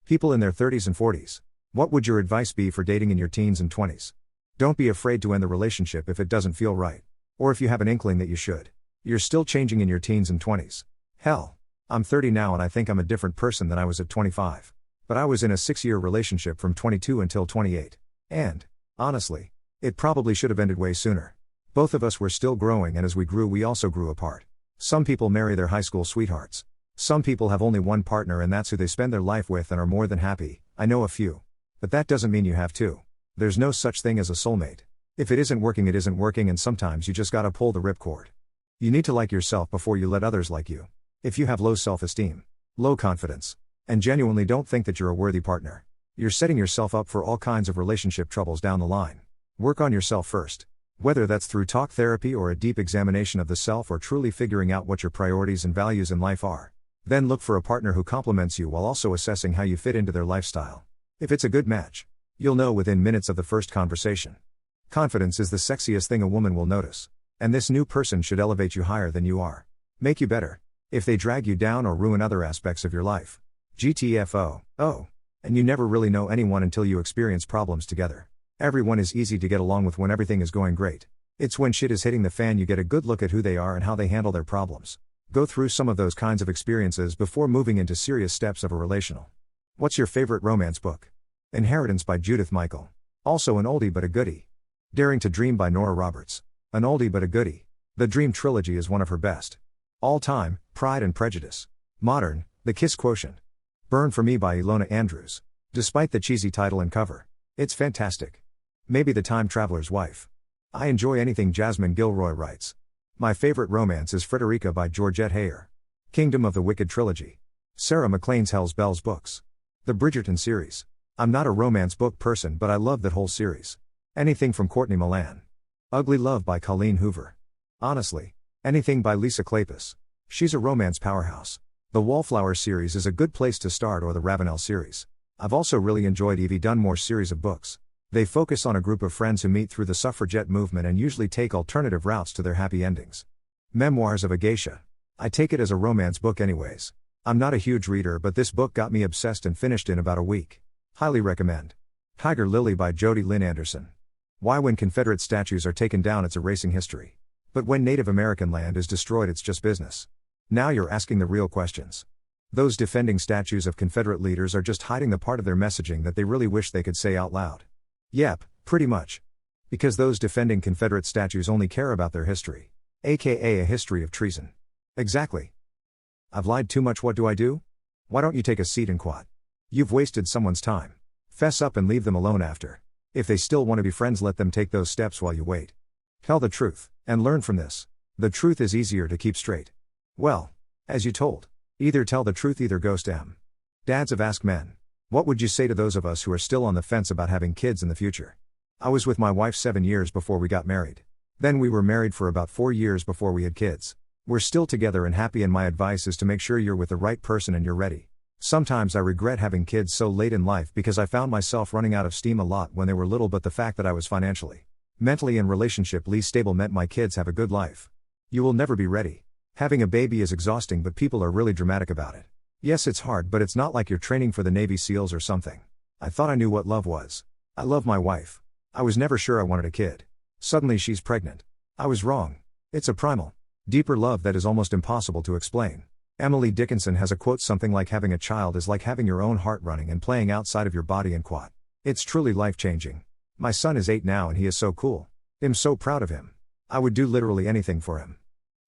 People in their 30s and 40s. What would your advice be for dating in your teens and 20s? Don't be afraid to end the relationship if it doesn't feel right. Or if you have an inkling that you should. You're still changing in your teens and 20s. Hell, I'm 30 now and I think I'm a different person than I was at 25. But I was in a 6-year relationship from 22 until 28. And, honestly, it probably should have ended way sooner. Both of us were still growing, and as we grew we also grew apart. Some people marry their high school sweethearts. Some people have only one partner and that's who they spend their life with and are more than happy. I know a few. But that doesn't mean you have to. There's no such thing as a soulmate. If it isn't working, it isn't working, and sometimes you just gotta pull the ripcord. You need to like yourself before you let others like you. If you have low self-esteem, low confidence, and genuinely don't think that you're a worthy partner, you're setting yourself up for all kinds of relationship troubles down the line. Work on yourself first. Whether that's through talk therapy or a deep examination of the self or truly figuring out what your priorities and values in life are. Then look for a partner who complements you while also assessing how you fit into their lifestyle. If it's a good match, you'll know within minutes of the first conversation. Confidence is the sexiest thing a woman will notice. And this new person should elevate you higher than you are. Make you better. If they drag you down or ruin other aspects of your life. GTFO. Oh. And you never really know anyone until you experience problems together. Everyone is easy to get along with when everything is going great. It's when shit is hitting the fan you get a good look at who they are and how they handle their problems. Go through some of those kinds of experiences before moving into serious steps of a relational. What's your favorite romance book? Inheritance by Judith Michael. Also an oldie but a goodie. Daring to Dream by Nora Roberts. An oldie but a goodie. The Dream Trilogy is one of her best. All time, Pride and Prejudice. Modern, The Kiss Quotient. Burn for Me by Ilona Andrews. Despite the cheesy title and cover, it's fantastic. Maybe The Time Traveler's Wife. I enjoy anything Jasmine Gilroy writes. My favorite romance is Frederica by Georgette Heyer. Kingdom of the Wicked Trilogy. Sarah MacLean's Hell's Bells books. The Bridgerton series. I'm not a romance book person but I love that whole series. Anything from Courtney Milan. Ugly Love by Colleen Hoover. Honestly, anything by Lisa Kleypas. She's a romance powerhouse. The Wallflower series is a good place to start, or the Ravenel series. I've also really enjoyed Evie Dunmore's series of books. They focus on a group of friends who meet through the suffragette movement and usually take alternative routes to their happy endings. Memoirs of a Geisha. I take it as a romance book anyways. I'm not a huge reader but this book got me obsessed and finished in about a week. Highly recommend. Tiger Lily by Jody Lynn Anderson. Why when Confederate statues are taken down it's erasing history. But when Native American land is destroyed it's just business. Now you're asking the real questions. Those defending statues of Confederate leaders are just hiding the part of their messaging that they really wish they could say out loud. Yep, pretty much. Because those defending Confederate statues only care about their history. AKA a history of treason. Exactly. I've lied too much, what do I do? Why don't you take a seat and quat? You've wasted someone's time. Fess up and leave them alone after. If they still want to be friends, let them take those steps while you wait. Tell the truth, and learn from this. The truth is easier to keep straight. Well, as you told. Either tell the truth, either ghost em. Dads of Ask Men. What would you say to those of us who are still on the fence about having kids in the future? I was with my wife 7 years before we got married. Then we were married for about 4 years before we had kids. We're still together and happy, and my advice is to make sure you're with the right person and you're ready. Sometimes I regret having kids so late in life because I found myself running out of steam a lot when they were little, but the fact that I was financially, mentally and relationshiply stable meant my kids have a good life. You will never be ready. Having a baby is exhausting, but people are really dramatic about it. Yes, it's hard, but it's not like you're training for the Navy SEALs or something. I thought I knew what love was. I love my wife. I was never sure I wanted a kid. Suddenly she's pregnant. I was wrong. It's a primal, deeper love that is almost impossible to explain. Emily Dickinson has a quote something like, having a child is like having your own heart running and playing outside of your body, and quote. It's truly life-changing. My son is 8 now and he is so cool. I'm so proud of him. I would do literally anything for him.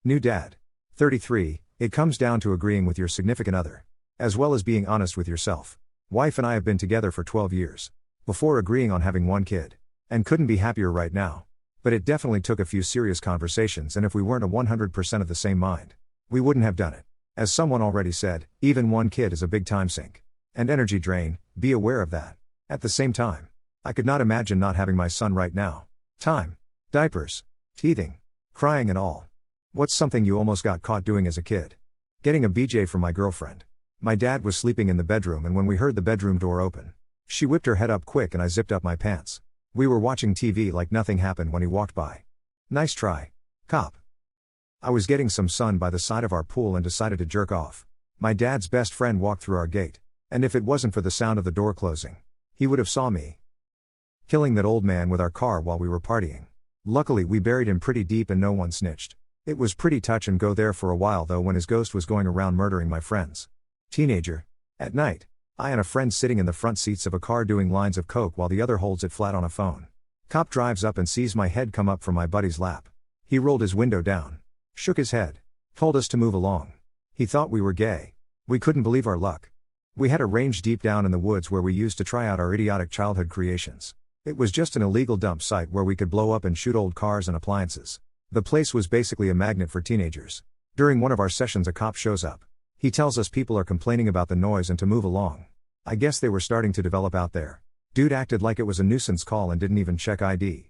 New dad. 33, it comes down to agreeing with your significant other. As well as being honest with yourself. Wife and I have been together for 12 years. Before agreeing on having 1 kid. And couldn't be happier right now. But it definitely took a few serious conversations, and if we weren't 100% of the same mind, we wouldn't have done it. As someone already said, even 1 kid is a big time sink. And energy drain, be aware of that. At the same time, I could not imagine not having my son right now. Time. Diapers. Teething. Crying and all. What's something you almost got caught doing as a kid? Getting a BJ from my girlfriend. My dad was sleeping in the bedroom, and when we heard the bedroom door open, she whipped her head up quick and I zipped up my pants. We were watching TV like nothing happened when he walked by. Nice try. Cop. I was getting some sun by the side of our pool and decided to jerk off. My dad's best friend walked through our gate. And if it wasn't for the sound of the door closing, he would have saw me killing that old man with our car while we were partying. Luckily we buried him pretty deep and no one snitched. It was pretty touch and go there for a while though when his ghost was going around murdering my friends. Teenager. At night, I and a friend sitting in the front seats of a car doing lines of coke while the other holds it flat on a phone. Cop drives up and sees my head come up from my buddy's lap. He rolled his window down, shook his head, told us to move along. He thought we were gay. We couldn't believe our luck. We had a range deep down in the woods where we used to try out our idiotic childhood creations. It was just an illegal dump site where we could blow up and shoot old cars and appliances. The place was basically a magnet for teenagers. During one of our sessions a cop shows up. He tells us people are complaining about the noise and to move along. I guess they were starting to develop out there. Dude acted like it was a nuisance call and didn't even check ID.